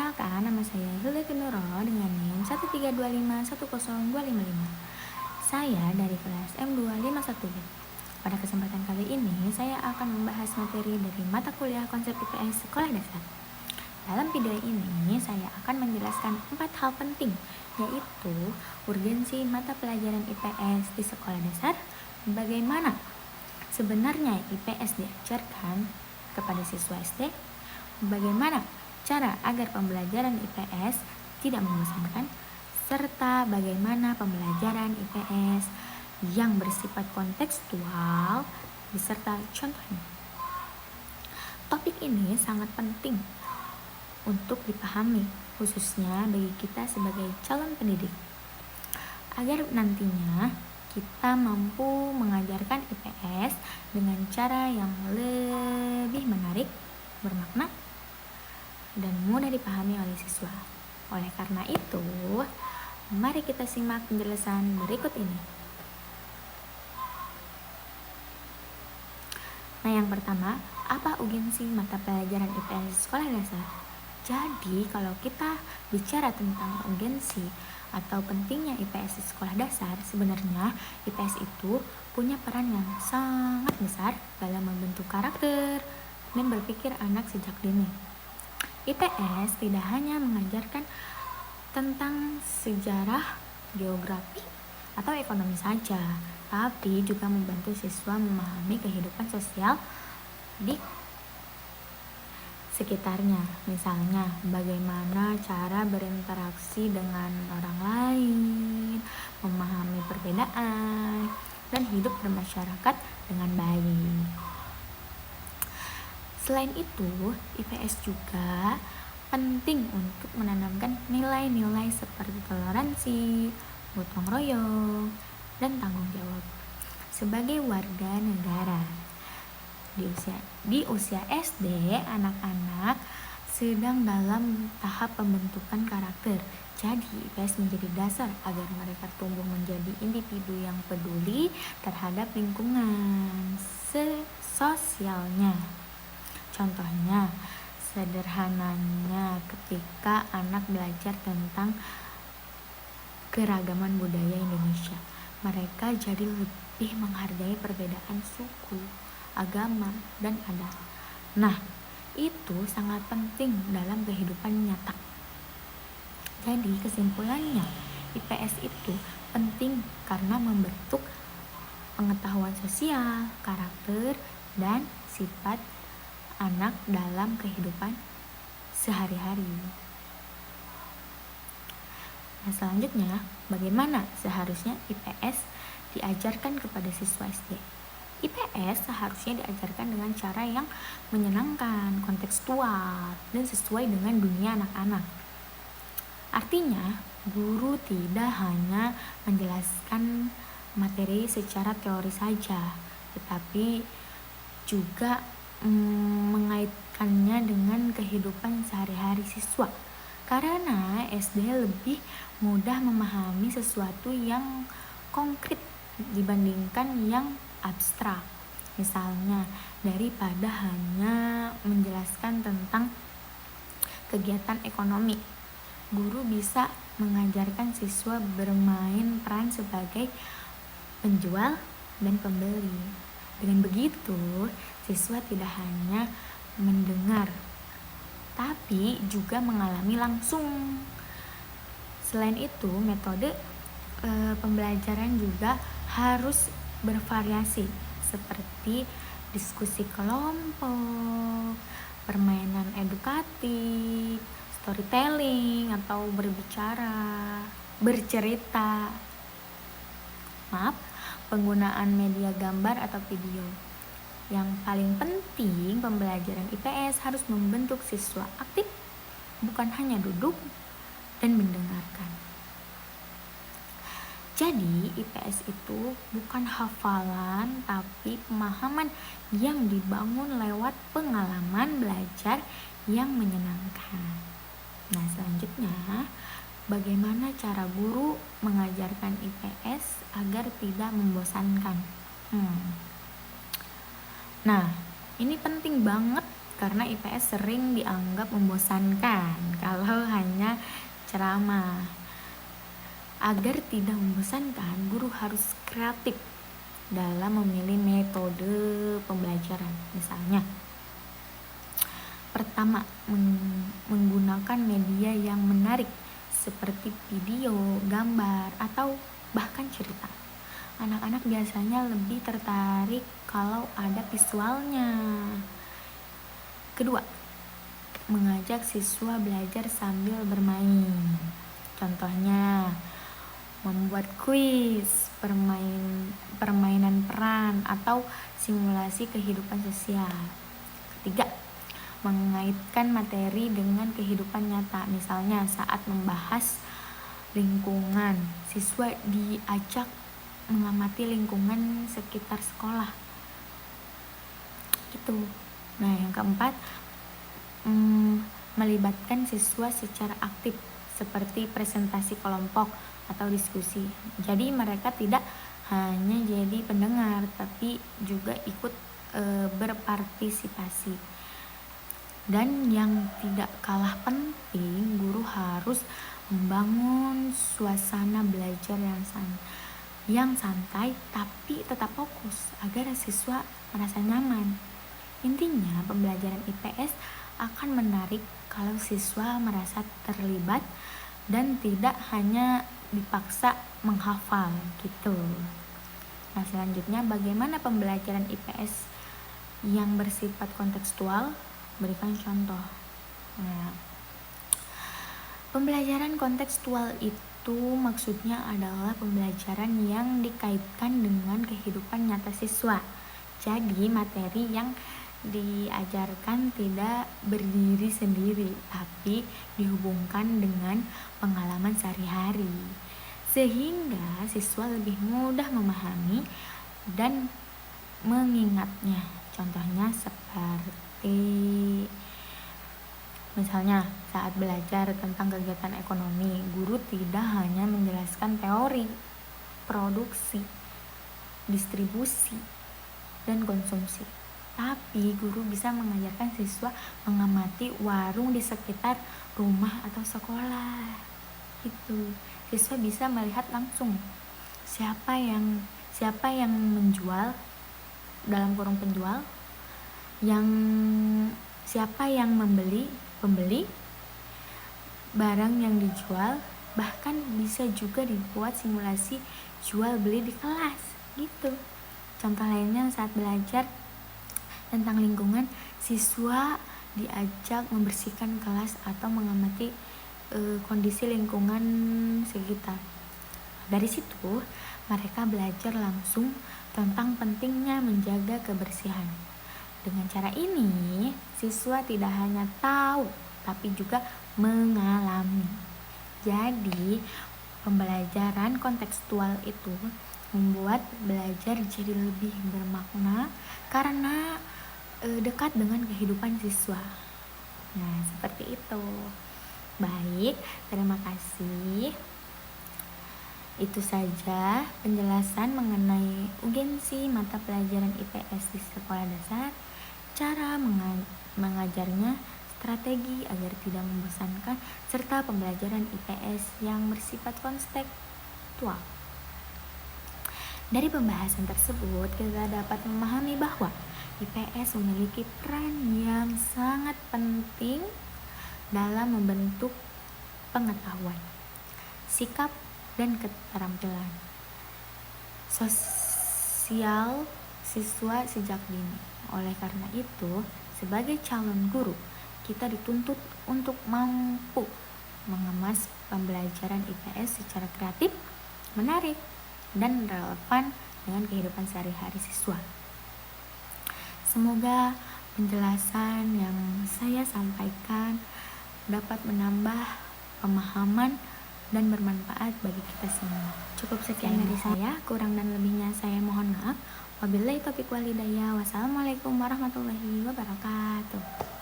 Perkenalkan, nama saya Hilda Nuro dengan NIM 132510255. Saya dari kelas M251B. Pada kesempatan kali ini, saya akan membahas materi dari mata kuliah konsep IPS Sekolah Dasar. Dalam video ini, saya akan menjelaskan 4 hal penting, yaitu urgensi mata pelajaran IPS di sekolah dasar, bagaimana sebenarnya IPS diajarkan kepada siswa SD, bagaimana cara agar pembelajaran IPS tidak membosankan, serta bagaimana pembelajaran IPS yang bersifat kontekstual beserta contohnya. Topik ini sangat penting untuk dipahami, khususnya bagi kita sebagai calon pendidik, agar nantinya kita mampu mengajarkan IPS dengan cara yang lebih menarik, bermakna, dan mudah dipahami oleh siswa. Oleh karena itu, mari kita simak penjelasan berikut ini. Nah, yang pertama, apa urgensi mata pelajaran IPS sekolah dasar? Jadi, kalau kita bicara tentang urgensi atau pentingnya IPS di sekolah dasar, sebenarnya IPS itu punya peran yang sangat besar dalam membentuk karakter dan berpikir anak sejak dini. IPS tidak hanya mengajarkan tentang sejarah, geografi, atau ekonomi saja, tapi juga membantu siswa memahami kehidupan sosial di sekitarnya. Misalnya, bagaimana cara berinteraksi dengan orang lain, memahami perbedaan, dan hidup bermasyarakat dengan baik. Selain itu, IPS juga penting untuk menanamkan nilai-nilai seperti toleransi, gotong royong, dan tanggung jawab sebagai warga negara. Di usia SD, anak-anak sedang dalam tahap pembentukan karakter. Jadi, IPS menjadi dasar agar mereka tumbuh menjadi individu yang peduli terhadap lingkungan sosialnya. Contohnya, sederhananya ketika anak belajar tentang keragaman budaya Indonesia, mereka jadi lebih menghargai perbedaan suku, agama, dan adat. Nah, itu sangat penting dalam kehidupan nyata. Jadi, kesimpulannya, IPS itu penting karena membentuk pengetahuan sosial, karakter, dan sifat anak dalam kehidupan sehari-hari. Nah, selanjutnya, bagaimana seharusnya IPS diajarkan kepada siswa SD? IPS seharusnya diajarkan dengan cara yang menyenangkan, kontekstual, dan sesuai dengan dunia anak-anak. Artinya, guru tidak hanya menjelaskan materi secara teori saja, tetapi juga mengaitkannya dengan kehidupan sehari-hari siswa. Karena SD lebih mudah memahami sesuatu yang konkret dibandingkan yang abstrak. Misalnya, daripada hanya menjelaskan tentang kegiatan ekonomi, guru bisa mengajarkan siswa bermain peran sebagai penjual dan pembeli. Dengan begitu, siswa tidak hanya mendengar, tapi juga mengalami langsung. Selain itu, metode pembelajaran juga harus bervariasi, seperti diskusi kelompok, permainan edukatif, storytelling atau bercerita. Penggunaan media gambar atau video. Yang paling penting, pembelajaran IPS harus membentuk siswa aktif, bukan hanya duduk dan mendengarkan. Jadi, IPS itu bukan hafalan, tapi pemahaman yang dibangun lewat pengalaman belajar yang menyenangkan. Nah, selanjutnya, bagaimana cara guru mengajarkan IPS agar tidak membosankan? Nah, ini penting banget karena IPS sering dianggap membosankan kalau hanya ceramah. Agar tidak membosankan, guru harus kreatif dalam memilih metode pembelajaran. Misalnya, pertama, menggunakan media yang menarik seperti video, gambar, atau bahkan cerita. Anak-anak biasanya lebih tertarik kalau ada visualnya. Kedua, mengajak siswa belajar sambil bermain. Contohnya, membuat kuis, permainan peran, atau simulasi kehidupan sosial. Ketiga, mengaitkan materi dengan kehidupan nyata. Misalnya saat membahas lingkungan, siswa diajak mengamati lingkungan sekitar sekolah gitu. Nah, yang keempat, melibatkan siswa secara aktif seperti presentasi kelompok atau diskusi. Jadi mereka tidak hanya jadi pendengar tapi juga ikut berpartisipasi. Dan yang tidak kalah penting, guru harus membangun suasana belajar yang santai tapi tetap fokus agar siswa merasa nyaman. Intinya, pembelajaran IPS akan menarik kalau siswa merasa terlibat dan tidak hanya dipaksa menghafal gitu. Nah, selanjutnya bagaimana pembelajaran IPS yang bersifat kontekstual? Berikan contoh. Nah, pembelajaran kontekstual itu maksudnya adalah pembelajaran yang dikaitkan dengan kehidupan nyata siswa. Jadi materi yang diajarkan tidak berdiri sendiri, tapi dihubungkan dengan pengalaman sehari-hari, sehingga siswa lebih mudah memahami dan mengingatnya. Contohnya seperti misalnya saat belajar tentang kegiatan ekonomi, guru tidak hanya menjelaskan teori, produksi, distribusi, dan konsumsi, tapi guru bisa mengajarkan siswa mengamati warung di sekitar rumah atau sekolah. Itu siswa bisa melihat langsung siapa yang menjual, dalam kurung penjual, siapa yang pembeli barang yang dijual. Bahkan bisa juga dibuat simulasi jual beli di kelas gitu. Contoh lainnya, saat belajar tentang lingkungan, siswa diajak membersihkan kelas atau mengamati kondisi lingkungan sekitar. Dari situ mereka belajar langsung tentang pentingnya menjaga kebersihan. Dengan cara ini, siswa tidak hanya tahu tapi juga mengalami. Jadi, pembelajaran kontekstual itu membuat belajar jadi lebih bermakna karena dekat dengan kehidupan siswa. Nah, seperti itu. Baik, terima kasih. Itu saja penjelasan mengenai urgensi mata pelajaran IPS di sekolah dasar, cara mengajarnya, strategi agar tidak membosankan, serta pembelajaran IPS yang bersifat kontekstual. Dari pembahasan tersebut, kita dapat memahami bahwa IPS memiliki peran yang sangat penting dalam membentuk pengetahuan, sikap, dan keterampilan sosial siswa sejak dini. Oleh karena itu, sebagai calon guru, kita dituntut untuk mampu mengemas pembelajaran IPS secara kreatif, menarik, dan relevan dengan kehidupan sehari-hari siswa. Semoga penjelasan yang saya sampaikan dapat menambah pemahaman dan bermanfaat bagi kita semua. Cukup sekian dari saya, kurang dan lebihnya saya mohon maaf. Wabillahi taufiq wal hidayah. Wassalamualaikum warahmatullahi wabarakatuh.